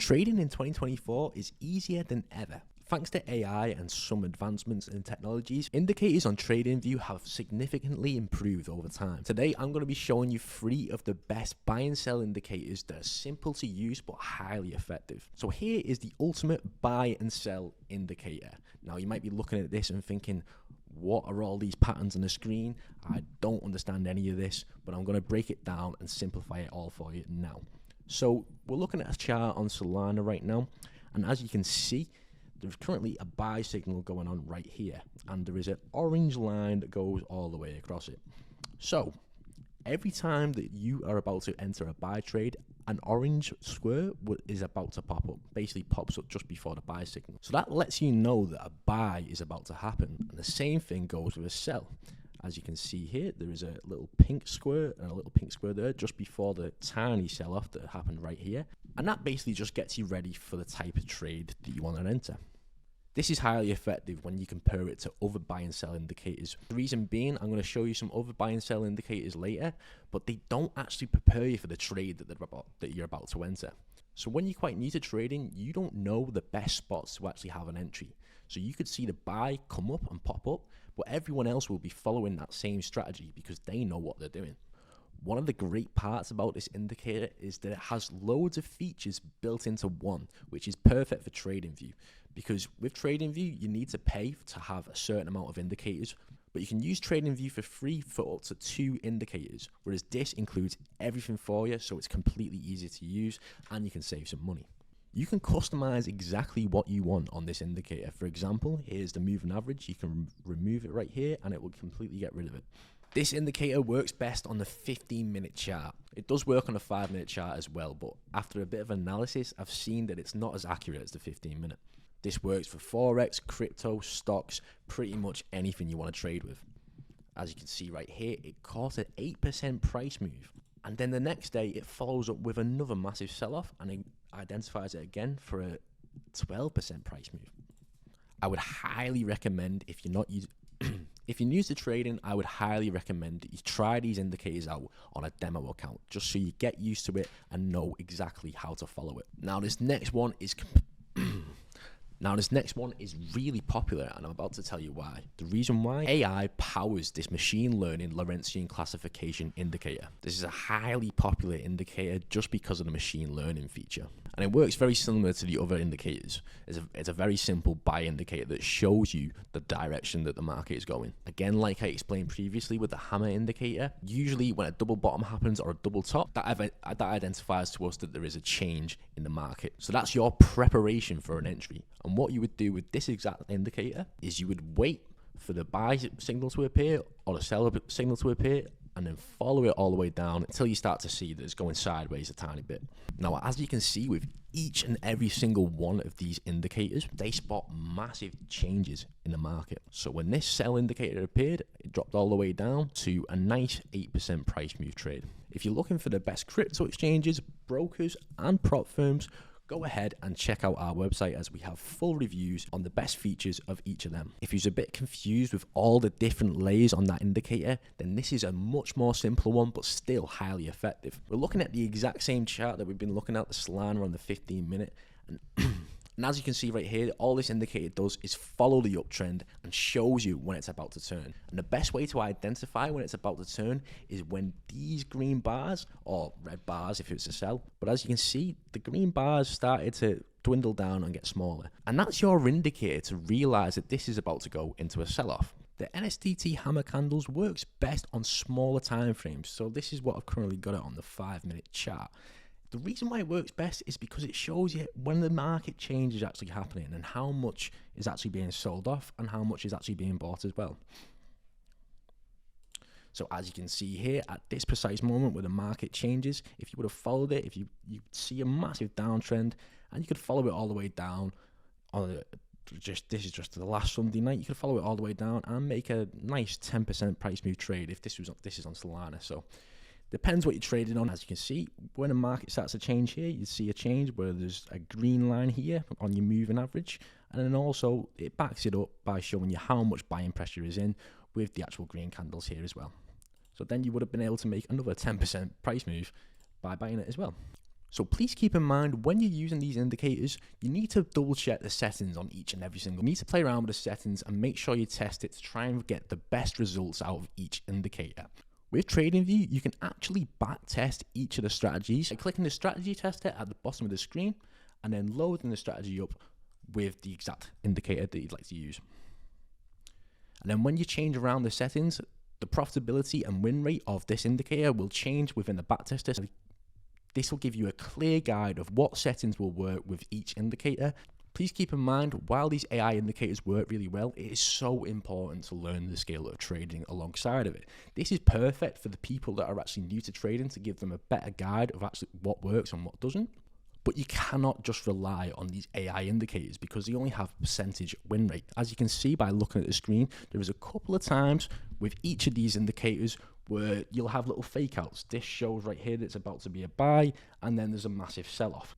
Trading in 2024 is easier than ever. Thanks to AI and some advancements in technologies, indicators on TradingView have significantly improved over time. Today, I'm going to be showing you 3 of the best buy and sell indicators that are simple to use but highly effective. So here is the ultimate buy and sell indicator. Now, you might be looking at this and thinking, what are all these patterns on the screen? I don't understand any of this, but I'm going to break it down and simplify it all for you now. So we're looking at a chart on Solana right now, and as you can see, there's currently a buy signal going on right here, and there is an orange line that goes all the way across it. So every time that you are about to enter a buy trade, an orange square is about to pop up, basically pops up just before the buy signal. So that lets you know that a buy is about to happen, and the same thing goes with a sell. As you can see here, there is a little pink square and a little pink square there just before the tiny sell-off that happened right here. And that basically just gets you ready for the type of trade that you want to enter. This is highly effective when you compare it to other buy and sell indicators. The reason being, I'm going to show you some other buy and sell indicators later, but they don't actually prepare you for the trade that you're about to enter. So when you're quite new to trading, you don't know the best spots to actually have an entry. So you could see the buy come up and pop up, but everyone else will be following that same strategy because they know what they're doing. One of the great parts about this indicator is that it has loads of features built into one, which is perfect for TradingView. Because with TradingView, you need to pay to have a certain amount of indicators, but you can use TradingView for free for up to 2 indicators, whereas this includes everything for you, so it's completely easy to use and you can save some money. You can customize exactly what you want on this indicator. For example, here's the moving average. You can remove it right here and it will completely get rid of it. This indicator works best on the 15-minute chart. It does work on a 5-minute chart as well, but after a bit of analysis, I've seen that it's not as accurate as the 15-minute. This works for Forex, crypto, stocks, pretty much anything you want to trade with. As you can see right here, it caught an 8% price move. And then the next day, it follows up with another massive sell-off and it identifies it again for a 12% price move. I would highly recommend, if you're new to trading, I would highly recommend that you try these indicators out on a demo account, just so you get used to it and know exactly how to follow it. Now this next one is really popular, and I'm about to tell you why. The reason why: AI powers this machine learning Lorentzian classification indicator. This is a highly popular indicator just because of the machine learning feature. And it works very similar to the other indicators. It's a very simple buy indicator that shows you the direction that the market is going. Again, like I explained previously with the HAMA indicator, usually when a double bottom happens or a double top, that identifies to us that there is a change in the market. So that's your preparation for an entry. And what you would do with this exact indicator is you would wait for the buy signal to appear or the sell signal to appear, and then follow it all the way down until you start to see that it's going sideways a tiny bit. Now, as you can see with each and every single one of these indicators, they spot massive changes in the market. So when this sell indicator appeared, it dropped all the way down to a nice 8% price move trade. If you're looking for the best crypto exchanges, brokers, and prop firms, go ahead and check out our website as we have full reviews on the best features of each of them. If you're a bit confused with all the different layers on that indicator, then this is a much more simpler one, but still highly effective. We're looking at the exact same chart that we've been looking at, the Solana on the 15-minute, and as you can see right here, all this indicator does is follow the uptrend and shows you when it's about to turn. And the best way to identify when it's about to turn is when these green bars, or red bars if it's a sell, but as you can see, the green bars started to dwindle down and get smaller. And that's your indicator to realize that this is about to go into a sell-off. The NSDT HAMA Candles works best on smaller time frames, so this is what I've currently got it on the 5-minute chart. The reason why it works best is because it shows you when the market change is actually happening and how much is actually being sold off and how much is actually being bought as well. So as you can see here, at this precise moment where the market changes, if you would have followed it, you see a massive downtrend, and you could follow it all the way down. This is just the last Sunday night. You could follow it all the way down and make a nice 10% price move trade if this is on Solana. So depends what you're trading on. As you can see, when the market starts to change here, you see a change where there's a green line here on your moving average, and then also it backs it up by showing you how much buying pressure is in with the actual green candles here as well. So then you would have been able to make another 10% price move by buying it as well. So please keep in mind when you're using these indicators, you need to double check the settings on each and every single. You need to play around with the settings and make sure you test it to try and get the best results out of each indicator. With TradingView, you can actually back test each of the strategies by clicking the strategy tester at the bottom of the screen and then loading the strategy up with the exact indicator that you'd like to use. And then when you change around the settings, the profitability and win rate of this indicator will change within the backtester. This will give you a clear guide of what settings will work with each indicator. Please keep in mind, while these AI indicators work really well, it is so important to learn the skill of trading alongside of it. This is perfect for the people that are actually new to trading to give them a better guide of actually what works and what doesn't. But you cannot just rely on these AI indicators because they only have percentage win rate. As you can see by looking at the screen, there is a couple of times with each of these indicators where you'll have little fake outs. This shows right here that it's about to be a buy, and then there's a massive sell-off.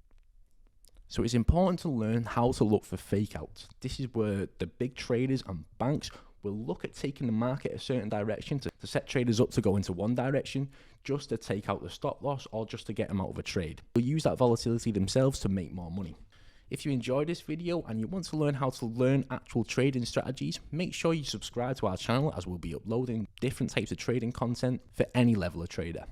So it's important to learn how to look for fake outs. This is where the big traders and banks will look at taking the market a certain direction to set traders up to go into one direction, just to take out the stop loss or just to get them out of a trade. They'll use that volatility themselves to make more money. If you enjoyed this video and you want to learn how to learn actual trading strategies, make sure you subscribe to our channel as we'll be uploading different types of trading content for any level of trader.